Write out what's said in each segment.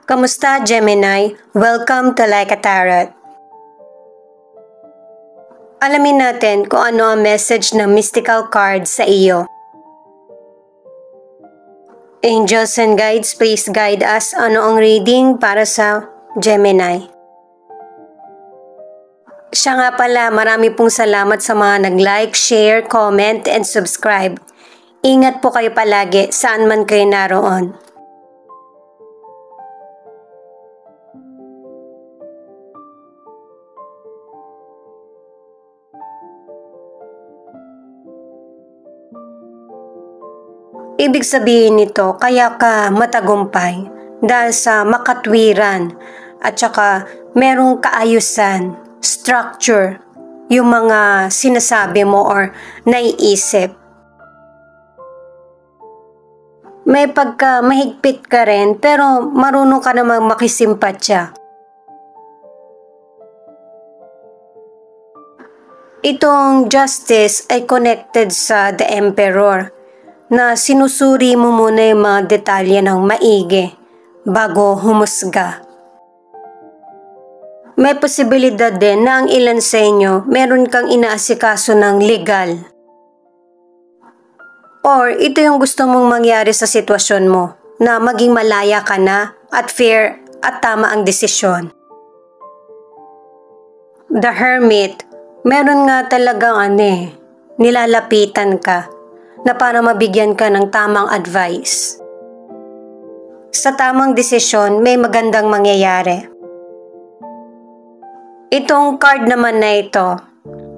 Kamusta, Gemini? Welcome to Like a Tarot. Alamin natin kung ano ang message ng mystical card sa iyo. Angels and guides, please guide us. Ano ang reading para sa Gemini? Siya nga pala, marami pong salamat sa mga nag-like, share, comment, and subscribe. Ingat po kayo palagi saan man kayo naroon. Ibig sabihin nito, kaya ka matagumpay dahil sa makatwiran at saka merong kaayusan, structure, yung mga sinasabi mo or naiisip. May pagka mahigpit ka rin pero marunong ka namang makisimpatya. Itong justice ay connected sa the emperor, na sinusuri mo muna yung mga detalye ng maigi bago humusga. May posibilidad din na ang ilan sa inyo meron kang inaasikaso ng legal. Or ito yung gusto mong mangyari sa sitwasyon mo, na maging malaya ka na at fair at tama ang desisyon. The Hermit, meron nga talagang nilalapitan ka na para mabigyan ka ng tamang advice. Sa tamang desisyon, may magandang mangyayari. Itong card naman na ito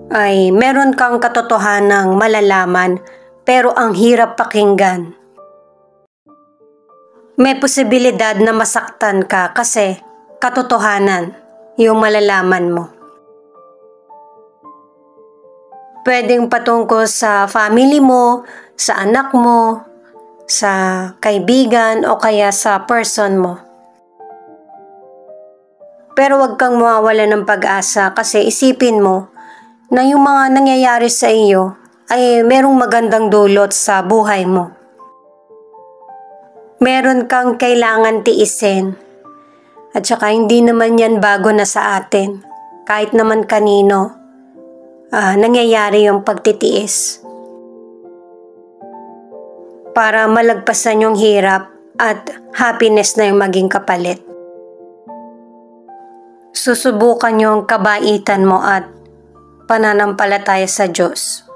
ay meron kang katotohanang malalaman pero ang hirap pakinggan. May posibilidad na masaktan ka kasi katotohanan yung malalaman mo. Pwedeng patungkol sa family mo, sa anak mo, sa kaibigan o kaya sa person mo. Pero wag kang mawawala ng pag-asa kasi isipin mo na yung mga nangyayari sa iyo ay merong magandang dulot sa buhay mo. Meron kang kailangan tiisin at saka hindi naman yan bago na sa atin. Kahit naman kanino. Nangyayari yung pagtitiis para malagpasan yung hirap at happiness na yung maging kapalit. Susubukan yung kabaitan mo at pananampalataya sa Diyos.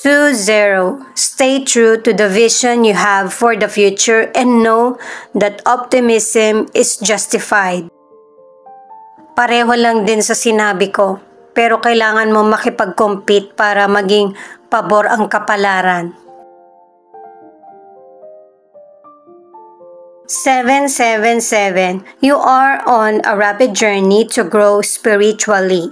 2-0. Stay true to the vision you have for the future and know that optimism is justified. Pareho lang din sa sinabi ko, pero kailangan mo makipag-compete para maging pabor ang kapalaran. 777. You are on a rapid journey to grow spiritually.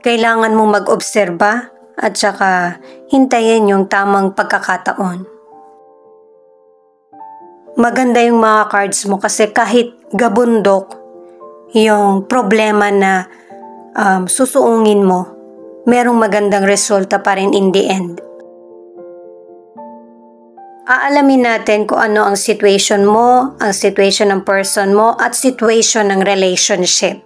Kailangan mo mag-obserba at saka hintayin yung tamang pagkakataon. Maganda yung mga cards mo kasi kahit gabundok yung problema na susuungin mo, merong magandang resulta pa rin in the end. Aalamin natin kung ano ang situation mo, ang situation ng person mo, at situation ng relationship.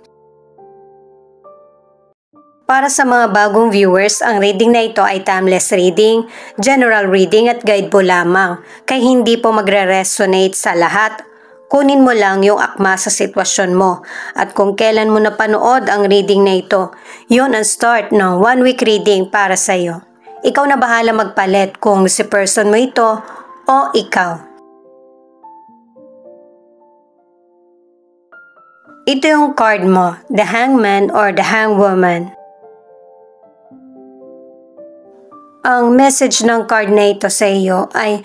Para sa mga bagong viewers, ang reading na ito ay timeless reading, general reading at guide po lamang, kaya hindi po magre-resonate sa lahat. Kunin mo lang yung akma sa sitwasyon mo at kung kailan mo napanood ang reading na ito, yun ang start ng 1 week reading para sa iyo. Ikaw na bahala magpalit kung si person mo ito o ikaw. Ito yung card mo, the Hangman or the Hangwoman. Ang message ng card na ito sa iyo ay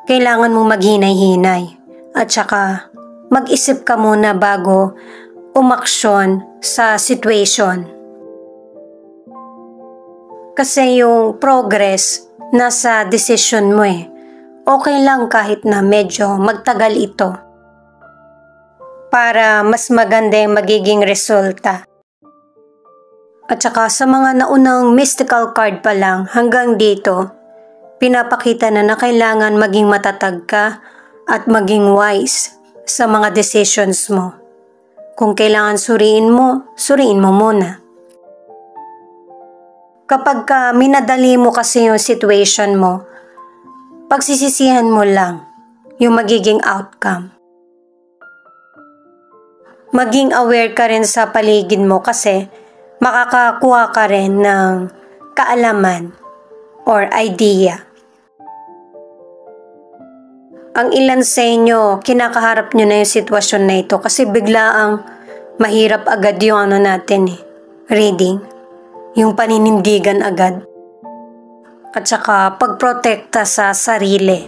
kailangan mong maghinay-hinay at saka mag-isip ka muna bago umaksyon sa situation. Kasi yung progress nasa decision mo Okay lang kahit na medyo magtagal ito para mas maganda yung magiging resulta. At saka sa mga naunang mystical card pa lang hanggang dito, Pinapakita na kailangan maging matatag ka at maging wise sa mga decisions mo. Kung kailangan suriin mo muna. Kapag minadali mo kasi yung situation mo, pagsisisihan mo lang yung magiging outcome. Maging aware ka rin sa paligid mo kasi makakakuha ka rin ng kaalaman or idea. Ang ilan sa inyo, kinakaharap nyo na yung sitwasyon na ito kasi biglaang mahirap agad yung reading. Yung paninindigan agad. At saka pagprotekta sa sarili.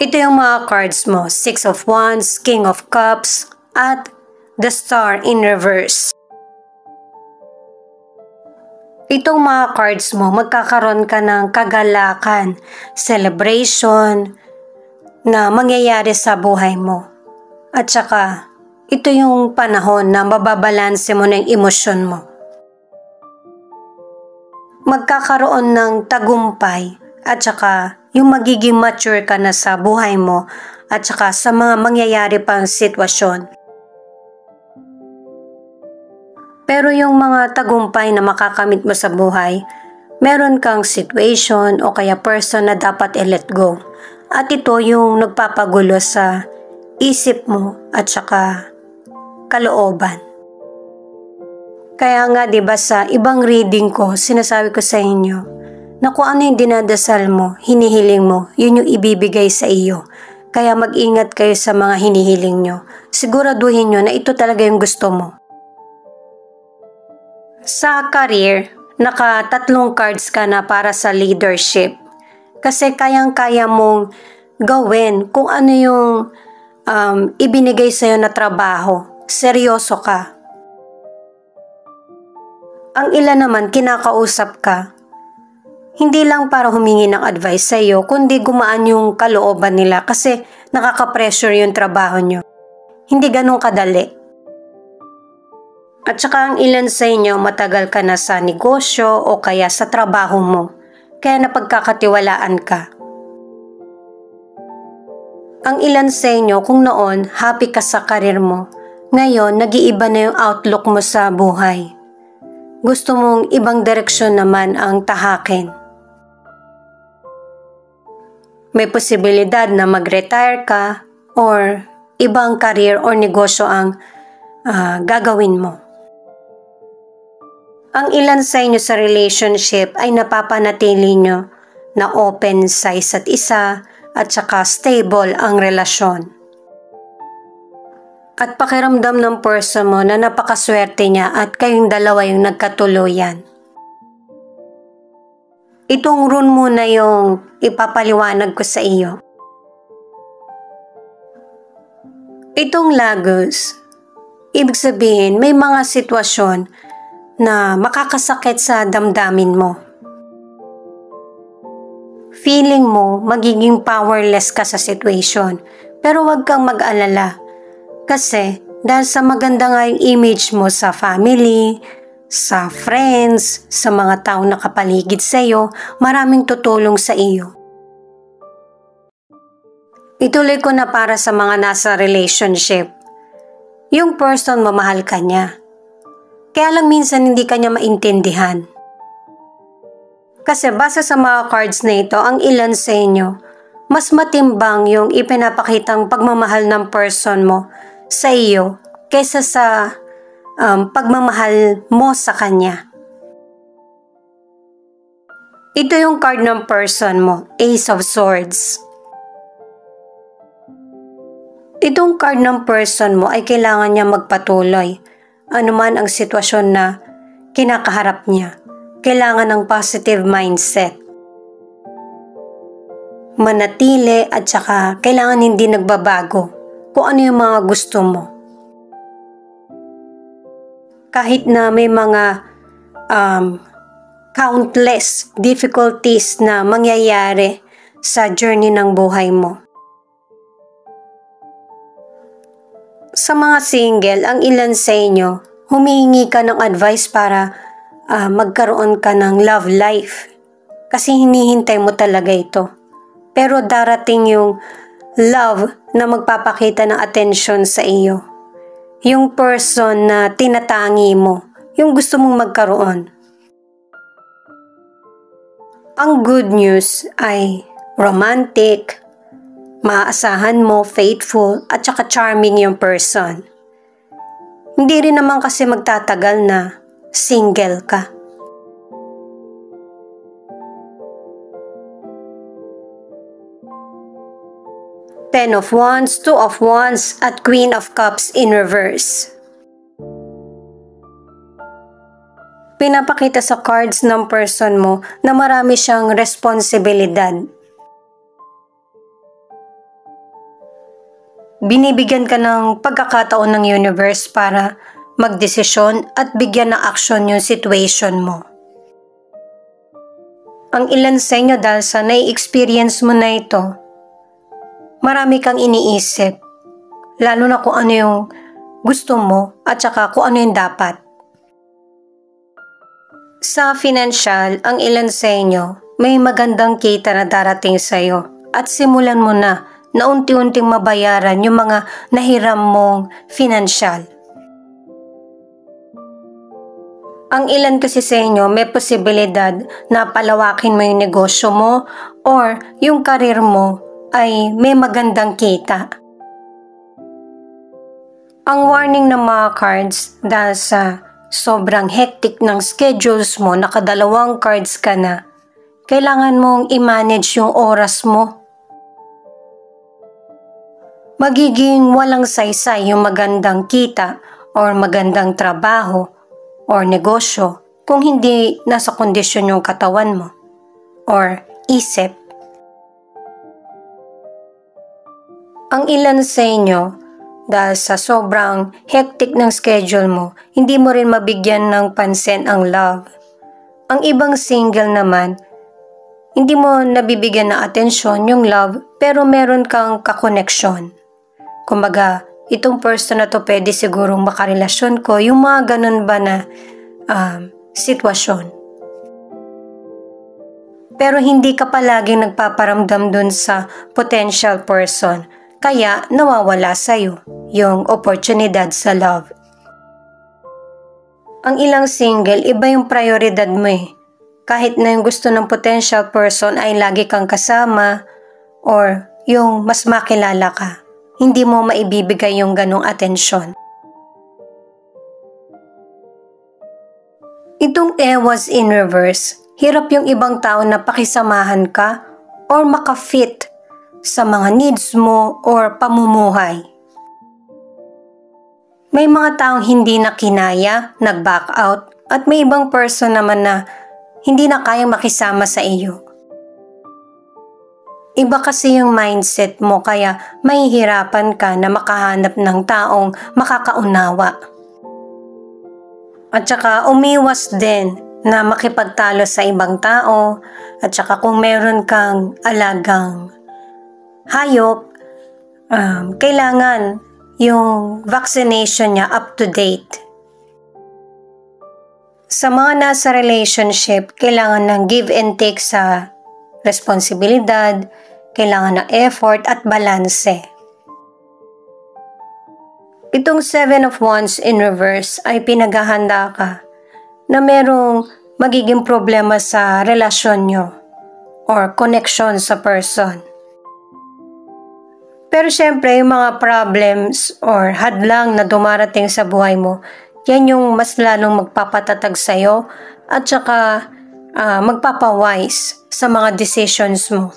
Ito yung mga cards mo, Six of Wands, King of Cups, at the Star in reverse. Itong mga cards mo, magkakaroon ka ng kagalakan, celebration na mangyayari sa buhay mo. At saka, ito yung panahon na mababalanse mo ng emosyon mo. Magkakaroon ng tagumpay at saka yung magiging mature ka na sa buhay mo at saka sa mga mangyayari pang sitwasyon. Pero yung mga tagumpay na makakamit mo sa buhay, meron kang situation o kaya person na dapat i-let go. At ito yung nagpapagulo sa isip mo at saka kalooban. Kaya nga 'di ba sa ibang reading ko, sinasabi ko sa inyo na kung ano yung dinadasal mo, hinihiling mo, yun yung ibibigay sa iyo. Kaya mag-ingat kayo sa mga hinihiling nyo. Siguraduhin nyo na ito talaga yung gusto mo. Sa career, naka-3 cards ka na para sa leadership. Kasi kayang-kaya mong gawin kung ano yung ibinigay sa'yo na trabaho. Seryoso ka. Ang ilan naman, kinakausap ka. Hindi lang para humingi ng advice sa'yo, kundi gumaan yung kalooban nila kasi nakaka-pressure yung trabaho nyo. Hindi ganun kadali. At saka ang ilan sa inyo matagal ka na sa negosyo o kaya sa trabaho mo, kaya napagkakatiwalaan ka. Ang ilan sa inyo kung noon happy ka sa karir mo, ngayon nag-iiba na yung outlook mo sa buhay. Gusto mong ibang direksyon naman ang tahakin. May posibilidad na mag-retire ka or ibang career or negosyo ang gagawin mo. Ang ilan sa inyo sa relationship ay napapanatili nyo na open sa isa't isa at saka stable ang relasyon. At pakiramdam ng person mo na napakaswerte niya at kayong dalawa yung nagkatuluyan. Itong rune muna yung ipapaliwanag ko sa iyo. Itong Lagos, ibig sabihin may mga sitwasyon na makakasakit sa damdamin mo. Feeling mo magiging powerless ka sa situation, pero huwag kang mag-alala. Kasi dahil sa maganda nga yung image mo sa family, sa friends, sa mga taong nakapaligid sa iyo, maraming tutulong sa iyo. Ituloy ko na para sa mga nasa relationship. Yung person mamahal ka niya. Kaya lang minsan hindi ka niya maintindihan. Kasi base sa mga cards na ito, ang ilan sa inyo, mas matimbang yung ipinapakitang pagmamahal ng person mo sa iyo kaysa sa pagmamahal mo sa kanya. Ito yung card ng person mo, Ace of Swords. Itong card ng person mo ay kailangan niya magpatuloy. Ano man ang sitwasyon na kinakaharap niya, kailangan ng positive mindset. Manatili at saka kailangan hindi nagbabago kung ano yung mga gusto mo. Kahit na may mga countless difficulties na mangyayari sa journey ng buhay mo. Sa mga single, ang ilan sa inyo, humihingi ka ng advice para magkaroon ka ng love life. kasi hinihintay mo talaga ito. Pero darating yung love na magpapakita ng atensyon sa iyo. Yung person na tinatangi mo, yung gusto mong magkaroon. Ang good news ay romantic, maaasahan mo, faithful, at saka charming yung person. Hindi rin naman kasi magtatagal na single ka. Ten of Wands, Two of Wands, at Queen of Cups in reverse. Pinapakita sa cards ng person mo na marami siyang responsibilidad. Binibigyan ka ng pagkakataon ng universe para magdesisyon at bigyan ng aksyon yung situation mo. Ang ilan sa inyo dahil sa nai-experience mo na ito, marami kang iniisip, lalo na kung ano yung gusto mo at saka kung ano yung dapat. Sa financial, ang ilan sa inyo, may magandang kita na darating sa iyo at simulan mo na unti-unting mabayaran yung mga nahiram mong financial. Ang ilan kasi sa inyo, may posibilidad na palawakin mo yung negosyo mo or yung karir mo ay may magandang kita. Ang warning ng mga cards dahil sa sobrang hectic ng schedules mo, nakadalawang cards ka na, kailangan mong i-manage yung oras mo. Magiging walang saysay yung magandang kita or magandang trabaho or negosyo kung hindi nasa kondisyon yung katawan mo or isip. Ang ilan sa inyo, dahil sa sobrang hectic ng schedule mo, hindi mo rin mabigyan ng pansin ang love. Ang ibang single naman, hindi mo nabibigyan ng atensyon yung love pero meron kang kakoneksyon. Kumbaga, itong person na to pwede sigurong makarelasyon ko, yung mga ganun ba na sitwasyon. Pero hindi ka palaging nagpaparamdam dun sa potential person, kaya nawawala sa'yo yung oportunidad sa love. Ang ilang single, iba yung prioridad mo eh. Kahit na yung gusto ng potential person ay lagi kang kasama or yung mas makilala ka, hindi mo maibibigay yung ganong atensyon. Itong Ewas in reverse, hirap yung ibang tao na pakisamahan ka or makafit sa mga needs mo or pamumuhay. May mga taong hindi na kinaya, nag-back out, at may ibang person naman na hindi na kayang makisama sa iyo. Iba kasi yung mindset mo kaya mahihirapan ka na makahanap ng taong makakaunawa. At saka umiwas din na makipagtalo sa ibang tao at saka kung meron kang alagang hayop, kailangan yung vaccination niya up to date. Sa mga nasa relationship, kailangan ng give and take sa responsibilidad, kailangan ng effort at balanse. Itong Seven of Wands in reverse ay pinaghahanda ka na merong magiging problema sa relasyon nyo or connection sa person. Pero syempre, yung mga problems or hadlang na dumarating sa buhay mo, yan yung mas lalong magpapatatag sa'yo at saka magpapawise sa mga decisions mo.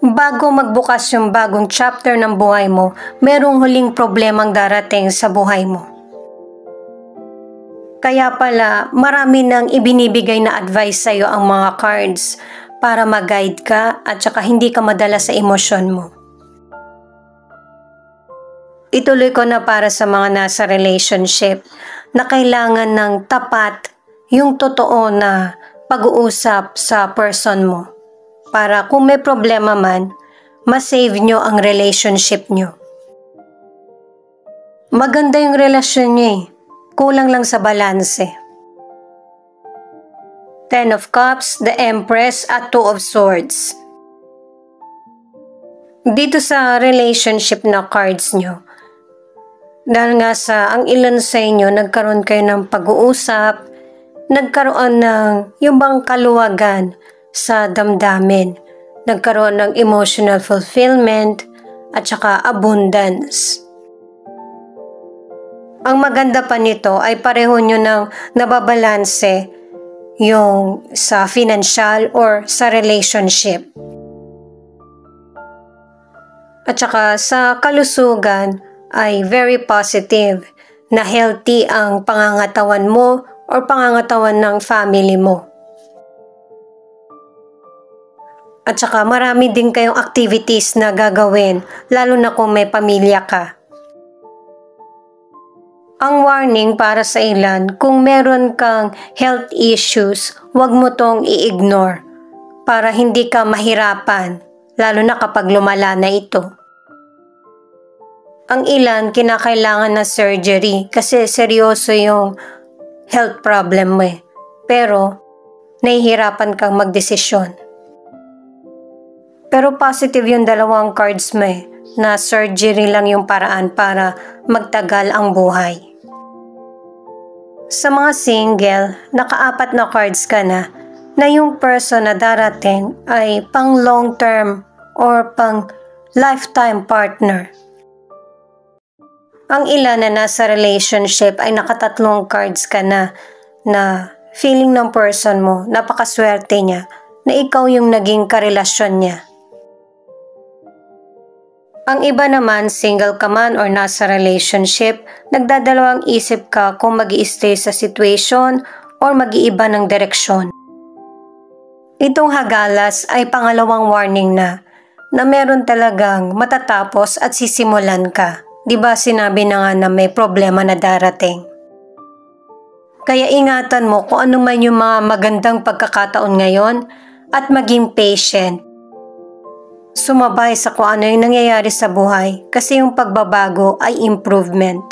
Bago magbukas yung bagong chapter ng buhay mo, merong huling problemang darating sa buhay mo. Kaya pala, marami nang ibinibigay na advice sa'yo ang mga cards para mag-guide ka at saka hindi ka madala sa emosyon mo. Ituloy ko na para sa mga nasa relationship na kailangan ng tapat yung totoo na pag-uusap sa person mo para kung may problema man, ma-save nyo ang relationship nyo. Maganda yung relasyon nyo eh, kulang lang sa balanse. Ten of Cups, the Empress at Two of Swords. Dito sa relationship na cards nyo, dahil nga sa ang ilan sa inyo nagkaroon kayo ng pag-uusap, nagkaroon ng yung bang kaluwagan sa damdamin, nagkaroon ng emotional fulfillment at saka abundance. Ang maganda pa nito ay pareho nyo nang nababalanse yung sa financial or sa relationship. At saka sa kalusugan ay very positive na healthy ang pangangatawan mo or pangangatawan ng family mo. At saka marami din kayong activities na gagawin, lalo na kung may pamilya ka. Ang warning para sa ilan, kung meron kang health issues, huwag mo tong i-ignore para hindi ka mahirapan, lalo na kapag lumala na ito. Ang ilan kinakailangan ng surgery kasi seryoso yung health problem mo eh. Pero nahihirapan kang magdesisyon. Pero positive yung dalawang cards mo eh, na surgery lang yung paraan para magtagal ang buhay. Sa mga single, naka-4 na cards ka na yung person na darating ay pang long term or pang lifetime partner. Ang ilan na nasa relationship ay nakatatlong cards ka na feeling ng person mo, napakaswerte niya, na ikaw yung naging karelasyon niya. Ang iba naman, single ka man or nasa relationship, nagdadalawang isip ka kung mag-i-stay sa situation or mag-iiba ng direksyon. Itong hagalas ay pangalawang warning na meron talagang matatapos at sisimulan ka. Diba sinabi na nga na may problema na darating? Kaya ingatan mo kung ano man yung mga magandang pagkakataon ngayon at maging patient. Sumabay sa kung ano yung nangyayari sa buhay kasi yung pagbabago ay improvement.